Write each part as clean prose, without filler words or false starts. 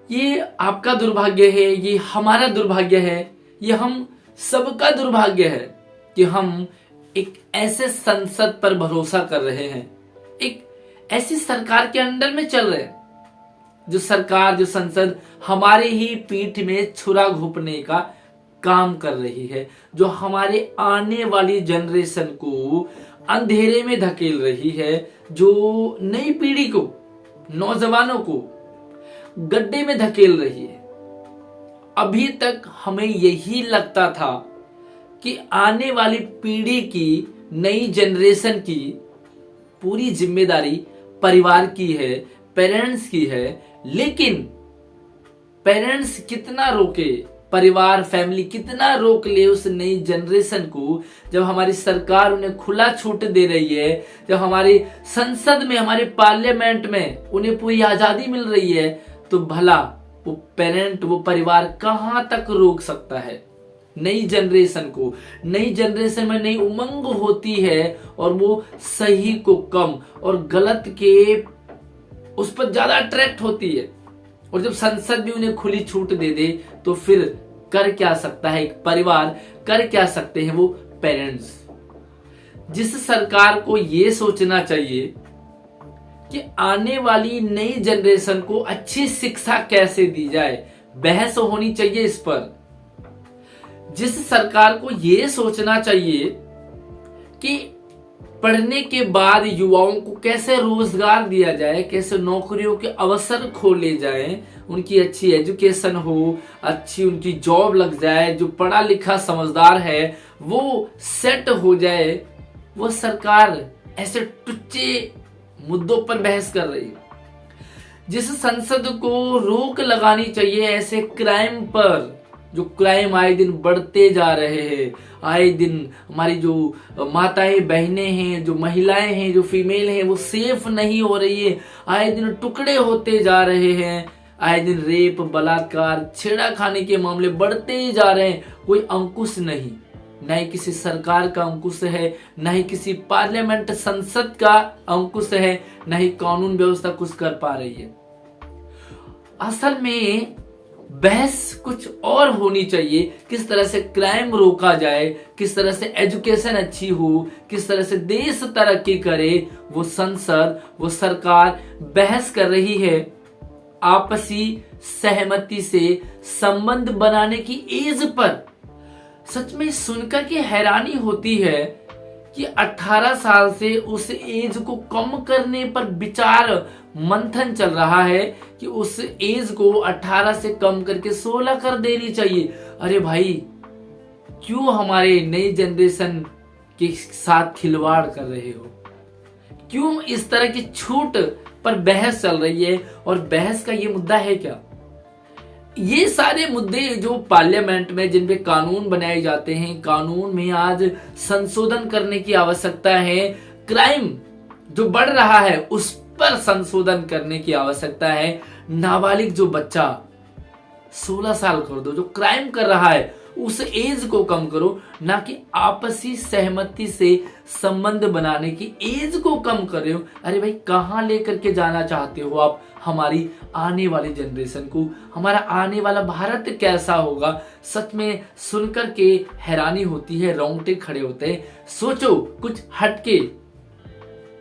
ये आपका दुर्भाग्य है, ये हमारा दुर्भाग्य है, ये हम सबका दुर्भाग्य है कि हम एक ऐसे संसद पर भरोसा कर रहे हैं, एक ऐसी सरकार के अंडर में चल रहे हैं जो सरकार, जो संसद हमारे ही पीठ में छुरा घोंपने का काम कर रही है, जो हमारे आने वाली जनरेशन को अंधेरे में धकेल रही है, जो नई पीढ़ी को, नौजवानों को गड्ढे में धकेल रही है। अभी तक हमें यही लगता था कि आने वाली पीढ़ी की, नई जनरेशन की पूरी जिम्मेदारी परिवार की है, पेरेंट्स की है। लेकिन पेरेंट्स कितना रोके, परिवार, फैमिली कितना रोक ले उस नई जनरेशन को, जब हमारी सरकार उन्हें खुला छूट दे रही है, जब हमारी संसद में, हमारे पार्लियामेंट में उन्हें पूरी आजादी मिल रही है, तो भला वो पेरेंट, वो परिवार कहां तक रोक सकता है नई जनरेशन को। नई जनरेशन में नई उमंग होती है और वो सही को कम और गलत के उस पर ज्यादा अट्रैक्ट होती है। और जब संसद भी उन्हें खुली छूट दे दे तो फिर कर क्या सकता है एक परिवार, कर क्या सकते हैं वो पेरेंट्स। जिस सरकार को ये सोचना चाहिए कि आने वाली नई जनरेशन को अच्छी शिक्षा कैसे दी जाए, बहस होनी चाहिए इस पर। जिस सरकार को यह सोचना चाहिए कि पढ़ने के बाद युवाओं को कैसे रोजगार दिया जाए, कैसे नौकरियों के अवसर खोले जाएं, उनकी अच्छी एजुकेशन हो, अच्छी उनकी जॉब लग जाए, जो पढ़ा लिखा समझदार है वो सेट हो जाए, वो सरकार ऐसे टुच्चे मुद्दों पर बहस कर रही है। जिस संसद को रोक लगानी चाहिए ऐसे क्राइम पर, जो क्राइम आए दिन बढ़ते जा रहे हैं, आए दिन हमारी जो माताएं, बहनें हैं, जो महिलाएं हैं, जो फीमेल हैं, वो सेफ नहीं हो रही है, आए दिन टुकड़े होते जा रहे हैं, आए दिन रेप, बलात्कार, छेड़ा खाने के मामले बढ़ते ही जा रहे हैं। कोई अंकुश नहीं, न ही किसी सरकार का अंकुश है, न ही किसी पार्लियामेंट, संसद का अंकुश है, न ही कानून व्यवस्था कुछ कर पा रही है। असल में बहस कुछ और होनी चाहिए, किस तरह से क्राइम रोका जाए, किस तरह से एजुकेशन अच्छी हो, किस तरह से देश तरक्की करे। वो संसद, वो सरकार बहस कर रही है आपसी सहमति से संबंध बनाने की एज पर। सच में सुनकर के हैरानी होती है कि 18 साल से उस एज को कम करने पर विचार मंथन चल रहा है कि उस एज को 18 से कम करके 16 कर देनी चाहिए। अरे भाई, क्यों हमारे नई जनरेशन के साथ खिलवाड़ कर रहे हो? क्यों इस तरह की छूट पर बहस चल रही है? और बहस का ये मुद्दा है क्या? ये सारे मुद्दे जो पार्लियामेंट में, जिन पे कानून बनाए जाते हैं, कानून में आज संशोधन करने की आवश्यकता है। क्राइम जो बढ़ रहा है उस पर संशोधन करने की आवश्यकता है। नाबालिग जो बच्चा 16 साल कर दो, जो क्राइम कर रहा है उस एज को कम करो, ना कि आपसी सहमति से संबंध बनाने की एज को कम कर रहे हो। अरे भाई, कहां लेकर के जाना चाहते हो आप हमारी आने वाली जनरेशन को? हमारा आने वाला भारत कैसा होगा? सच में सुनकर के हैरानी होती है, रोंगटे खड़े होते हैं। सोचो कुछ हटके।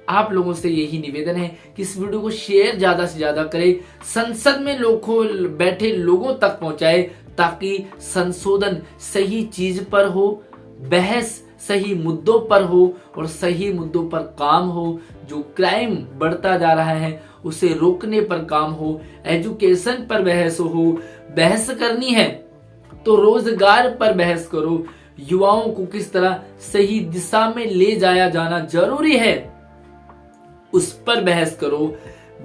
आप लोगों से यही निवेदन है कि इस वीडियो को शेयर ज्यादा से ज्यादा करें, संसद में बैठे लोगों तक पहुंचाए, ताकि संशोधन सही चीज पर हो, बहस सही मुद्दों पर हो और सही मुद्दों पर काम हो। जो क्राइम बढ़ता जा रहा है उसे रोकने पर काम हो, एजुकेशन पर बहस हो। बहस करनी है तो रोजगार पर बहस करो, युवाओं को किस तरह सही दिशा में ले जाया जाना जरूरी है उस पर बहस करो।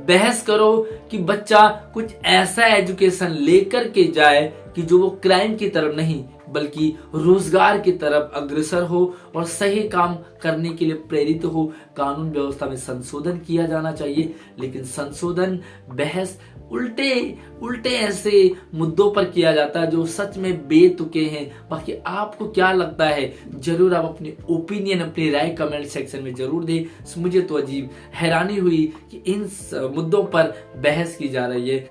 बहस करो कि बच्चा कुछ ऐसा एजुकेशन लेकर के जाए कि जो वो क्राइम की तरफ नहीं बल्कि रोजगार की तरफ अग्रसर हो और सही काम करने के लिए प्रेरित हो। कानून व्यवस्था में संशोधन किया जाना चाहिए, लेकिन संशोधन, बहस उल्टे ऐसे मुद्दों पर किया जाता है जो सच में बेतुके हैं। बाकी आपको क्या लगता है, जरूर आप अपनी ओपिनियन, अपनी राय कमेंट सेक्शन में जरूर दें। मुझे तो अजीब हैरानी हुई कि इन मुद्दों पर बहस की जा रही है।